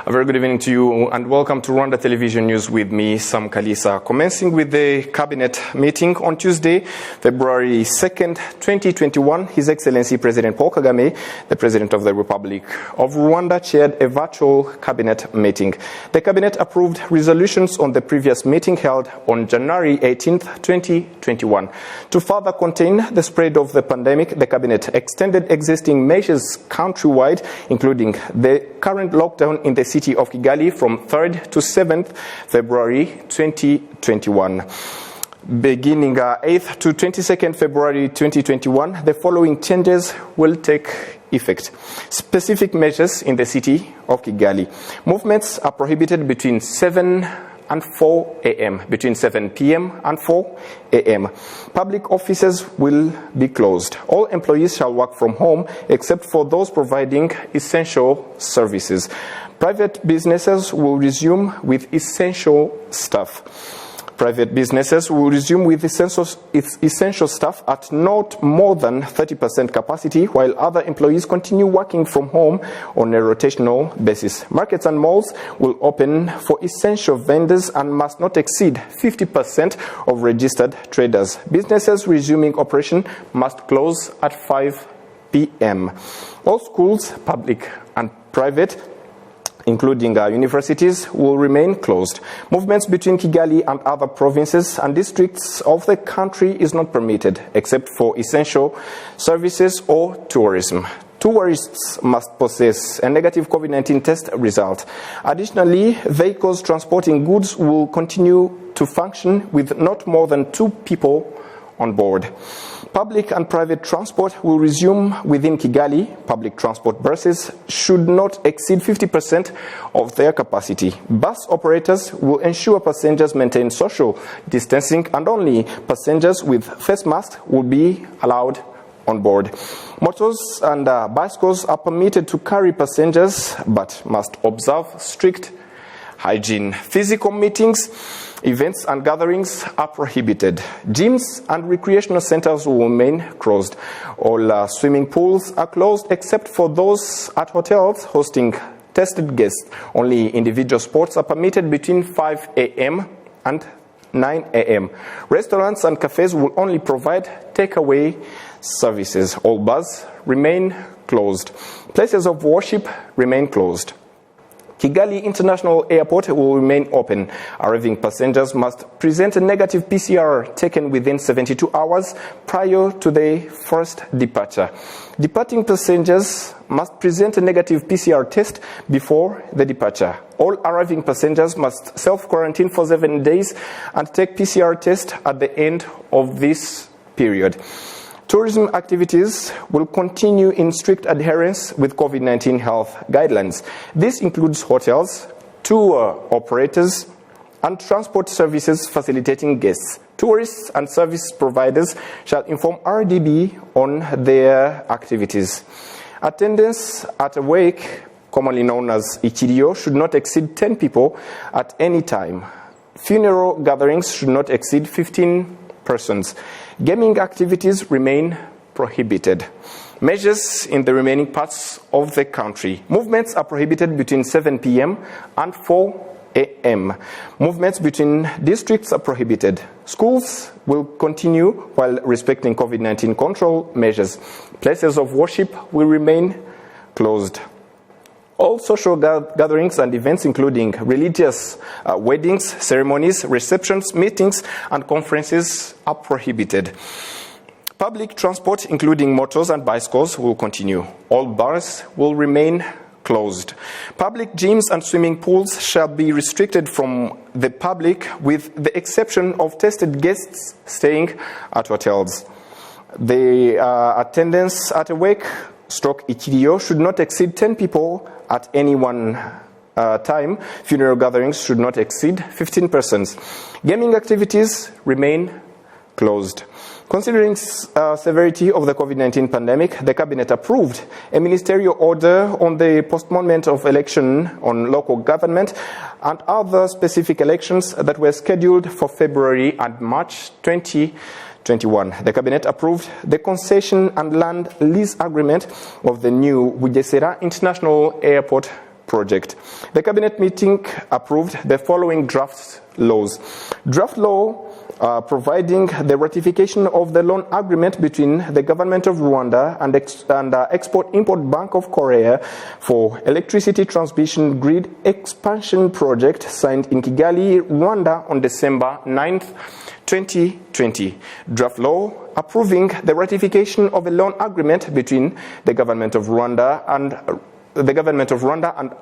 A very good evening to you and welcome to Rwanda Television News with me, Sam Kalisa. Commencing with the Cabinet meeting on Tuesday, February 2nd, 2021, His Excellency President Paul Kagame, the President of the Republic of Rwanda, chaired a virtual Cabinet meeting. The Cabinet approved resolutions on the previous meeting held on January 18th, 2021. To further contain the spread of the pandemic, the Cabinet extended existing measures countrywide, including the current lockdown in the city of Kigali from 3rd to 7th February 2021. Beginning 8th to 22nd February 2021, the following changes will take effect. Specific measures in the city of Kigali. Movements are prohibited between 7 and 4 a.m., between 7 p.m. and 4 a.m. Public offices will be closed. All employees shall work from home except for those providing essential services. Private businesses will resume with essential staff. Private businesses will resume with essential staff at not more than 30% capacity, while other employees continue working from home on a rotational basis. Markets and malls will open for essential vendors and must not exceed 50% of registered traders. Businesses resuming operation must close at 5 p.m. All schools, public and private, including universities, will remain closed. Movements between Kigali and other provinces and districts of the country is not permitted, except for essential services or tourism. Tourists must possess a negative COVID-19 test result. Additionally, vehicles transporting goods will continue to function with not more than 2 people on board. Public and private transport will resume within Kigali. Public transport buses should not exceed 50% of their capacity. Bus operators will ensure passengers maintain social distancing and only passengers with face masks will be allowed on board. Motors and bicycles are permitted to carry passengers but must observe strict hygiene. Physical meetings, events and gatherings are prohibited. Gyms and recreational centers will remain closed. All swimming pools are closed except for those at hotels hosting tested guests. Only individual sports are permitted between 5 a.m. and 9 a.m. Restaurants and cafes will only provide takeaway services. All bars remain closed. Places of worship remain closed. Kigali International Airport will remain open. Arriving passengers must present a negative PCR taken within 72 hours prior to their first departure. Departing passengers must present a negative PCR test before the departure. All arriving passengers must self-quarantine for 7 days and take PCR test at the end of this period. Tourism activities will continue in strict adherence with COVID-19 health guidelines. This includes hotels, tour operators, and transport services facilitating guests. Tourists and service providers shall inform RDB on their activities. Attendance at a wake, commonly known as Ichirio, should not exceed 10 people at any time. Funeral gatherings should not exceed 15 persons. Gaming activities remain prohibited. Measures in the remaining parts of the country. Movements are prohibited between 7 p.m. and 4 a.m. Movements between districts are prohibited. Schools will continue while respecting COVID-19 control measures. Places of worship will remain closed. All social gatherings and events, including religious weddings, ceremonies, receptions, meetings, and conferences, are prohibited. Public transport, including motors and bicycles, will continue. All bars will remain closed. Public gyms and swimming pools shall be restricted from the public, with the exception of tested guests staying at hotels. The attendance at a wake Ichirio should not exceed 10 people at any one time. Funeral gatherings should not exceed 15 persons. Gaming activities remain closed. Considering severity of the COVID-19 pandemic, the Cabinet approved a ministerial order on the postponement of election on local government and other specific elections that were scheduled for February and March 2021. The Cabinet approved the concession and land lease agreement of the new Bugesera International Airport project. The cabinet meeting approved the following draft laws. Draft law providing the ratification of the loan agreement between the government of Rwanda and Export-Import Bank of Korea for electricity transmission grid expansion project signed in Kigali, Rwanda on December 9th, 2020. Draft law approving the ratification of a loan agreement between the government of Rwanda and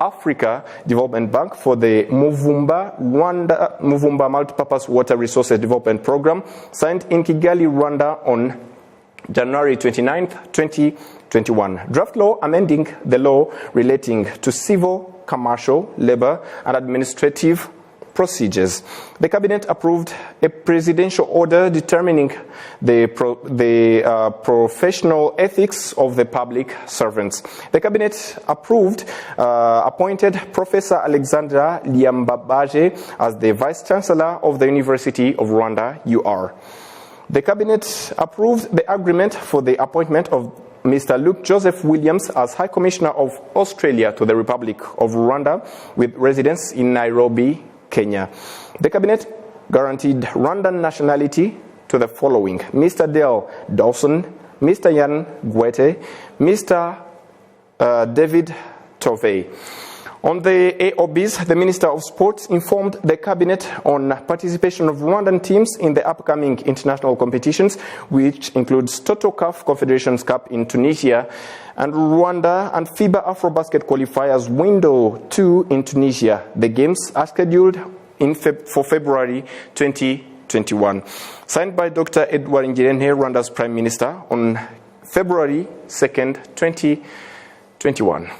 Africa Development Bank for the Muvumba Multipurpose Water Resources Development Program signed in Kigali, Rwanda on January 29, 2021. Draft law amending the law relating to civil, commercial, labor, and administrative procedures. The cabinet approved a presidential order determining the professional ethics of the public servants. The cabinet appointed Professor Alexandra Liambabaje as the Vice Chancellor of the University of Rwanda, UR. The cabinet approved the agreement for the appointment of Mr. Luke Joseph Williams as High Commissioner of Australia to the Republic of Rwanda with residence in Nairobi, Kenya. The cabinet guaranteed Rwandan nationality to the following: Mr. Dale Dawson, Mr. Yan Gwete, Mr. David Tovey. On the AOBs, the Minister of Sports informed the cabinet on participation of Rwandan teams in the upcoming international competitions, which includes Toto CAF Confederations Cup in Tunisia and Rwanda and FIBA Afrobasket qualifiers window 2 in Tunisia. The games are scheduled for February 2021. Signed by Dr. Edward Ngirente, Rwanda's Prime Minister, on February 2nd, 2021.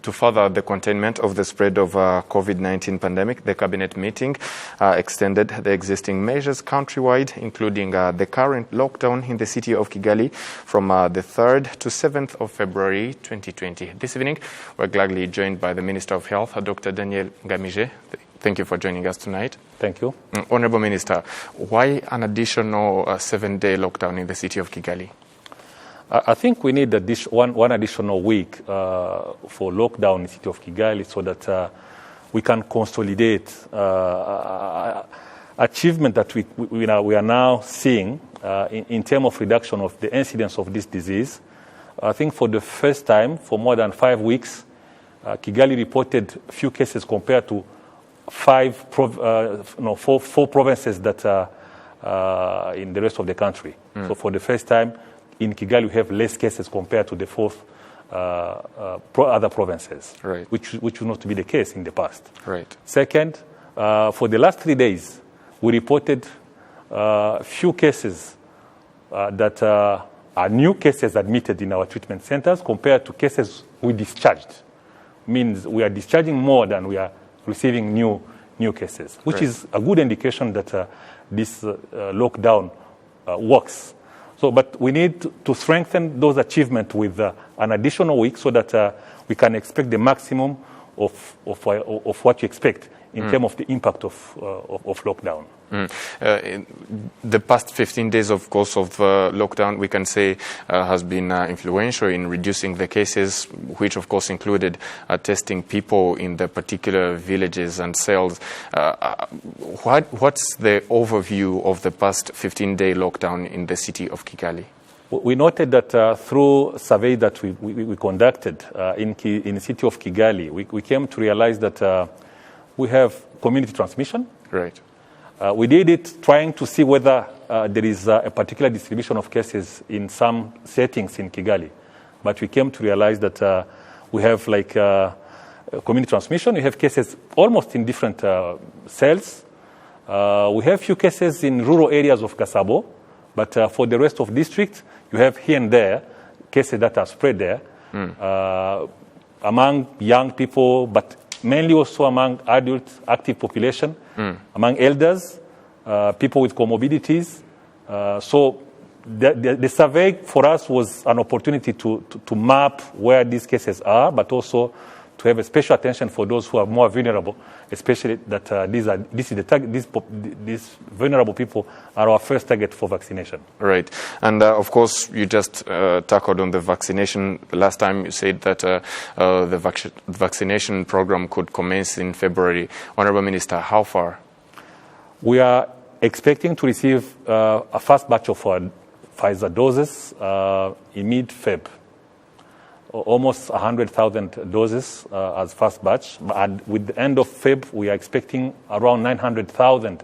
To further the containment of the spread of COVID-19 pandemic, the cabinet meeting extended the existing measures countrywide, including the current lockdown in the city of Kigali from the 3rd to 7th of February 2020. This evening, we're gladly joined by the Minister of Health, Dr. Daniel Ngamije. Thank you for joining us tonight. Thank you. Honorable Minister, why an additional 7-day lockdown in the city of Kigali? I think we need one additional week for lockdown in the city of Kigali so that we can consolidate achievement that we are now seeing in terms of reduction of the incidence of this disease. I think for the first time, for more than 5 weeks, Kigali reported few cases compared to four provinces that are in the rest of the country. So for the first time, in Kigali, we have less cases compared to the other provinces, right, which would not be the case in the past. Right. Second, for the last 3 days, we reported few cases that are new cases admitted in our treatment centers compared to cases we discharged. Means we are discharging more than we are receiving new cases, which is a good indication that this lockdown works. So, but we need to strengthen those achievements with an additional week so that we can expect the maximum of what you expect in terms of the impact of lockdown. The past 15 days, of course, of lockdown, we can say, has been influential in reducing the cases, which, of course, included testing people in the particular villages and cells. What's the overview of the past 15-day lockdown in the city of Kigali? We noted that through survey that we conducted in the city of Kigali, we came to realize that we have community transmission. Right. We did it trying to see whether there is a particular distribution of cases in some settings in Kigali. But we came to realize that we have community transmission. We have cases almost in different cells. We have few cases in rural areas of Gasabo. But for the rest of district, you have here and there cases that are spread there among young people, but mainly also among adult active population, among elders, people with comorbidities. So the survey for us was an opportunity to map where these cases are, but also have a special attention for those who are more vulnerable, especially that these vulnerable people are our first target for vaccination. Right. And of course, you just tackled on the vaccination. Last time you said that the vaccination program could commence in February. Honorable Minister, how far? We are expecting to receive a first batch of Pfizer doses in mid-Feb. Almost 100,000 doses as first batch. And with the end of Feb, we are expecting around 900,000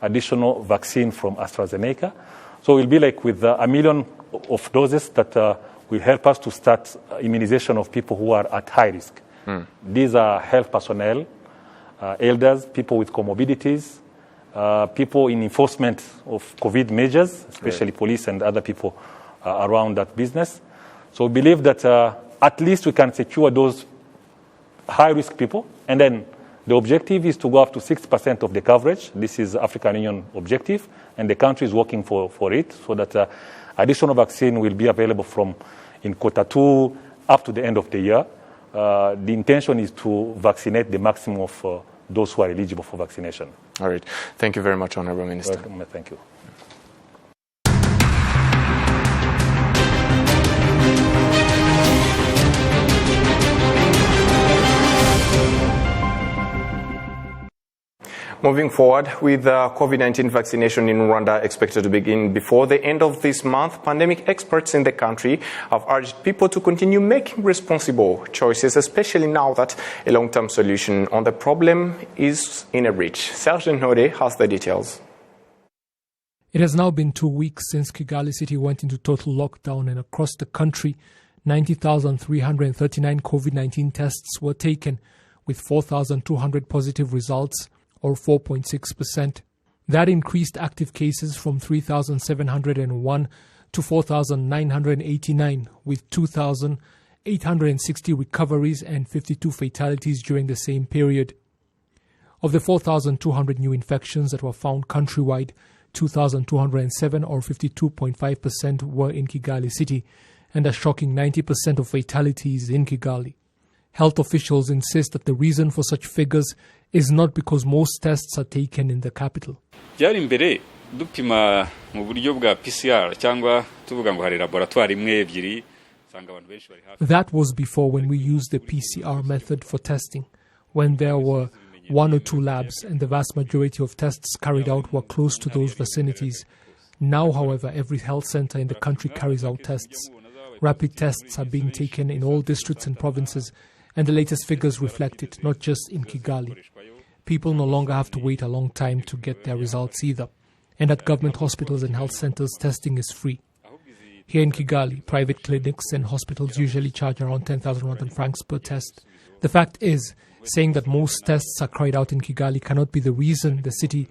additional vaccine from AstraZeneca. So it will be like with 1 million of doses that will help us to start immunization of people who are at high risk. These are health personnel, elders, people with comorbidities, people in enforcement of COVID measures, especially police and other people around that business. So we believe that at least we can secure those high-risk people. And then the objective is to go up to 6% of the coverage. This is African Union objective, and the country is working for it so that additional vaccine will be available from in Q2 up to the end of the year. The intention is to vaccinate the maximum of those who are eligible for vaccination. All right. Thank you very much, Honorable Minister. Welcome. Thank you. Moving forward, with COVID-19 vaccination in Rwanda expected to begin before the end of this month, pandemic experts in the country have urged people to continue making responsible choices, especially now that a long-term solution on the problem is in reach. Serge Node has the details. It has now been 2 weeks since Kigali City went into total lockdown, and across the country, 90,339 COVID-19 tests were taken, with 4,200 positive results, or 4.6%. That increased active cases from 3,701 to 4,989, with 2,860 recoveries and 52 fatalities during the same period. Of the 4,200 new infections that were found countrywide, 2,207 or 52.5% were in Kigali City, and a shocking 90% of fatalities in Kigali. Health officials insist that the reason for such figures is not because most tests are taken in the capital. That was before, when we used the PCR method for testing, when there were 1 or 2 labs and the vast majority of tests carried out were close to those vicinities. Now, however, every health center in the country carries out tests. Rapid tests are being taken in all districts and provinces, and the latest figures reflect it, not just in Kigali. People no longer have to wait a long time to get their results either. And at government hospitals and health centers, testing is free. Here in Kigali, private clinics and hospitals usually charge around 10,000 Rwandan francs per test. The fact is, saying that most tests are carried out in Kigali cannot be the reason the city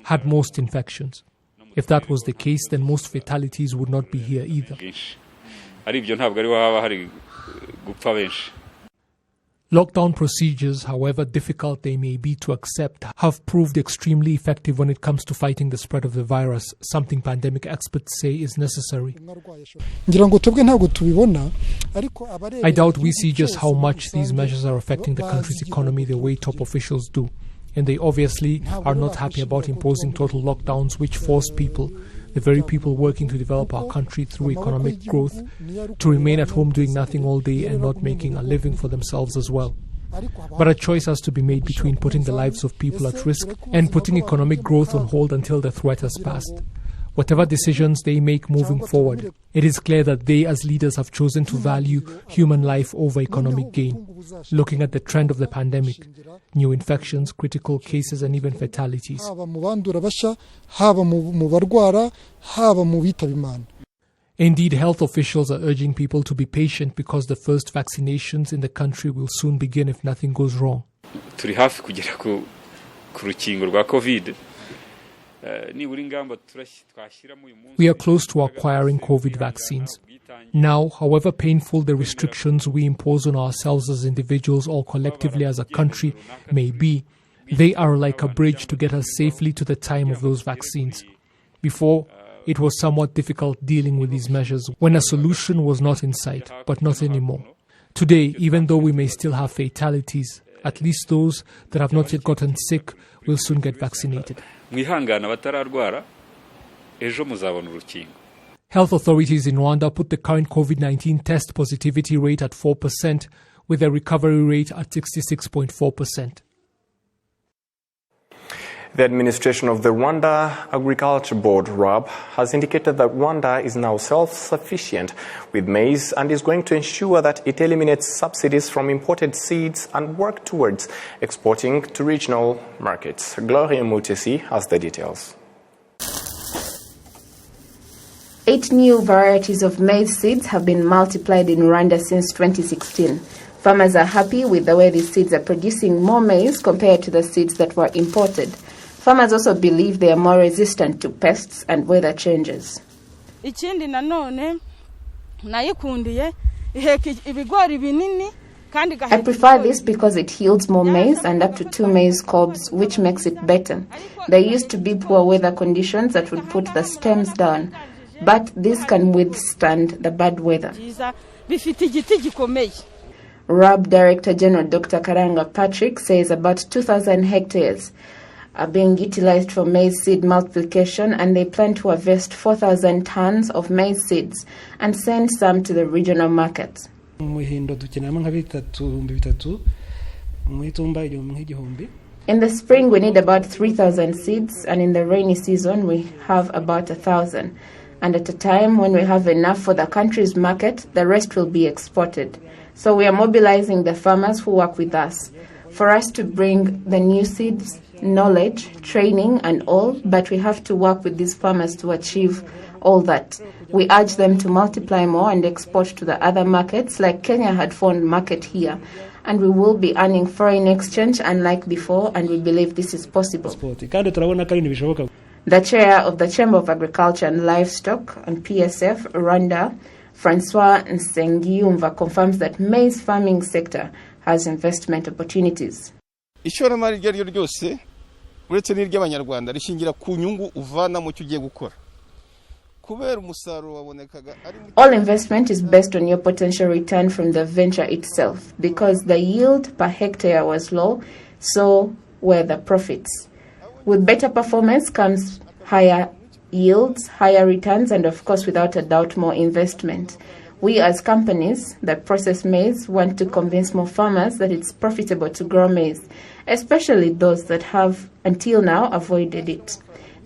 had most infections. If that was the case, then most fatalities would not be here either. Lockdown procedures, however difficult they may be to accept, have proved extremely effective when it comes to fighting the spread of the virus, something pandemic experts say is necessary. I doubt we see just how much these measures are affecting the country's economy the way top officials do. And they obviously are not happy about imposing total lockdowns which force people, the very people working to develop our country through economic growth, to remain at home doing nothing all day and not making a living for themselves as well. But a choice has to be made between putting the lives of people at risk and putting economic growth on hold until the threat has passed. Whatever decisions they make moving forward, it is clear that they as leaders have chosen to value human life over economic gain. Looking at the trend of the pandemic, new infections, critical cases and even fatalities. Indeed, health officials are urging people to be patient because the first vaccinations in the country will soon begin if nothing goes wrong. We are close to acquiring COVID vaccines. Now, however painful the restrictions we impose on ourselves as individuals or collectively as a country may be, they are like a bridge to get us safely to the time of those vaccines. Before, it was somewhat difficult dealing with these measures when a solution was not in sight, but not anymore. Today, even though we may still have fatalities, at least those that have not yet gotten sick will soon get vaccinated. Health authorities in Rwanda put the current COVID-19 test positivity rate at 4%, with a recovery rate at 66.4%. The administration of the Rwanda Agriculture Board, RAB, has indicated that Rwanda is now self-sufficient with maize and is going to ensure that it eliminates subsidies from imported seeds and work towards exporting to regional markets. Gloria Mutesi has the details. 8 new varieties of maize seeds have been multiplied in Rwanda since 2016. Farmers are happy with the way these seeds are producing more maize compared to the seeds that were imported. Farmers also believe they are more resistant to pests and weather changes. I prefer this because it yields more maize and up to 2 maize cobs, which makes it better. There used to be poor weather conditions that would put the stems down, but this can withstand the bad weather. RAB Director General Dr. Karanga Patrick says about 2,000 hectares are being utilized for maize seed multiplication, and they plan to harvest 4,000 tons of maize seeds and send some to the regional markets. In the spring, we need about 3,000 seeds, and in the rainy season, we have about 1,000. And at a time when we have enough for the country's market, the rest will be exported. So we are mobilizing the farmers who work with us for us to bring the new seeds, knowledge, training and all, but we have to work with these farmers to achieve all that. We urge them to multiply more and export to the other markets, like Kenya had found market here. And we will be earning foreign exchange unlike before, and we believe this is possible. The chair of the Chamber of Agriculture and Livestock and PSF, Rwanda, Francois Nsengiyumva, confirms that maize farming sector has investment opportunities. All investment is based on your potential return from the venture itself, because the yield per hectare was low, so were the profits. With better performance comes higher yields, higher returns, and of course, without a doubt, more investment. We as companies that process maize want to convince more farmers that it's profitable to grow maize, especially those that have until now avoided it.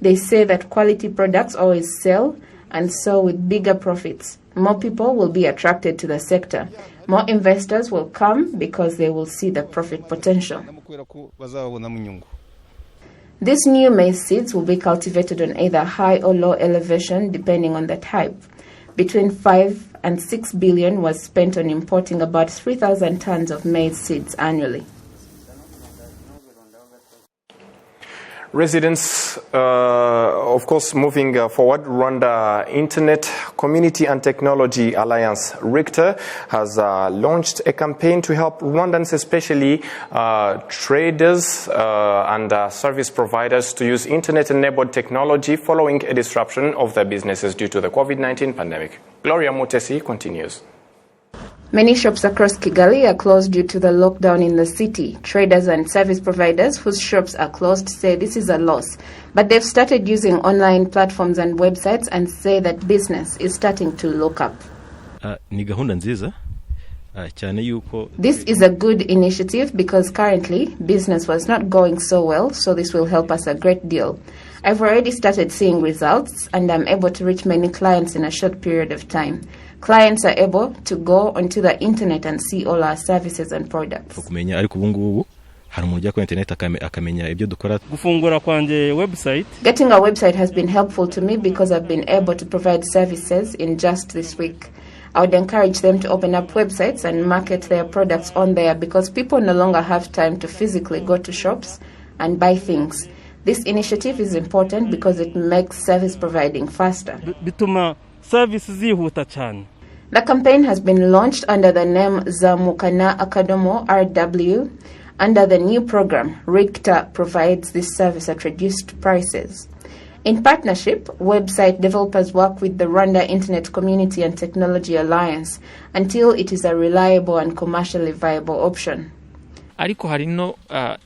They say that quality products always sell, and so with bigger profits, more people will be attracted to the sector. More investors will come because they will see the profit potential. These new maize seeds will be cultivated on either high or low elevation depending on the type. Between 5 and 6 billion was spent on importing about 3,000 tons of maize seeds annually. Residents, of course, moving forward, Rwanda Internet Community and Technology Alliance, RICTA, has launched a campaign to help Rwandans, especially traders and service providers, to use internet-enabled technology following a disruption of their businesses due to the COVID-19 pandemic. Gloria Mutesi continues. Many shops across Kigali are closed due to the lockdown in the city. Traders and service providers whose shops are closed say this is a loss, but they've started using online platforms and websites and say that business is starting to look up. This is a good initiative because currently business was not going so well, so this will help us a great deal. I've already started seeing results and I'm able to reach many clients in a short period of time. Clients are able to go onto the internet and see all our services and products. Getting a website has been helpful to me because I've been able to provide services in just this week. I would encourage them to open up websites and market their products on there because people no longer have time to physically go to shops and buy things. This initiative is important because it makes service providing faster. The campaign has been launched under the name Zamukana Akadomo RW. Under the new program, RICTA provides this service at reduced prices. In partnership, website developers work with the Rwanda Internet Community and Technology Alliance until it is a reliable and commercially viable option. Ariko harino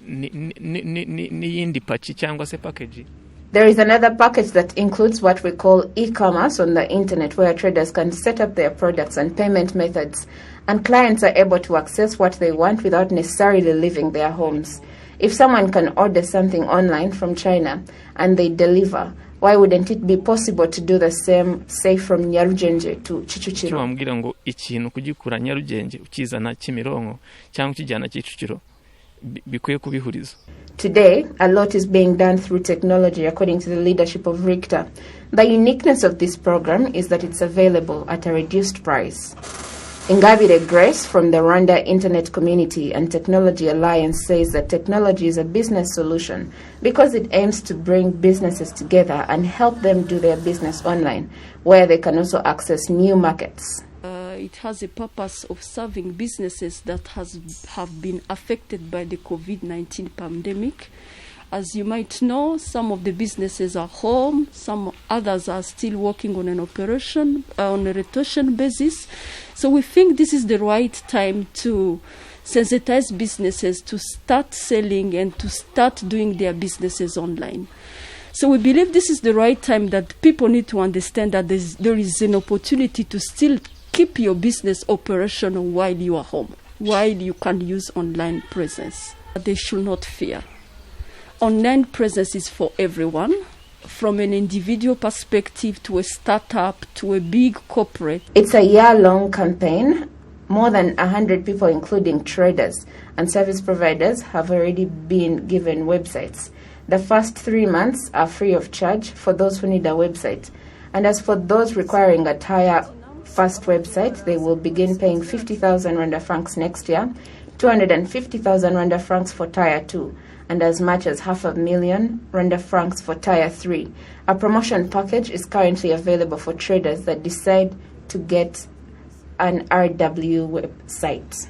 n'iyindi package cyangwa se package. There is another package that includes what we call e-commerce on the internet, where traders can set up their products and payment methods, and clients are able to access what they want without necessarily leaving their homes. If someone can order something online from China and they deliver, why wouldn't it be possible to do the same, say, from Nyarugenje to Kicukiro? Wambwira ngo ikintu kugikura Nyarugenje ukizana Kimironko cyangwa ukijyana Kicukiro bikwiye kubihuriza. Today, a lot is being done through technology, according to the leadership of Richter. The uniqueness of this program is that it's available at a reduced price. Ingabire Grace from the Rwanda Internet Community and Technology Alliance says that technology is a business solution because it aims to bring businesses together and help them do their business online, where they can also access new markets. It has a purpose of serving businesses that have been affected by the COVID-19 pandemic. As you might know, some of the businesses are home, some others are still working on an operation, on a rotation basis. So we think this is the right time to sensitize businesses to start selling and to start doing their businesses online. So we believe this is the right time that people need to understand that there is an opportunity to still keep your business operational while you are home, while you can use online presence. They should not fear. Online presence is for everyone, from an individual perspective to a startup to a big corporate. It's a year-long campaign. More than 100 people, including traders and service providers, have already been given websites. The first 3 months are free of charge for those who need a website. And as for those requiring a Tier First website, they will begin paying 50,000 Rwanda francs next year, 250,000 Rwanda francs for Tier 2, and as much as 500,000 Rwanda francs for Tier 3. A promotion package is currently available for traders that decide to get an RW website.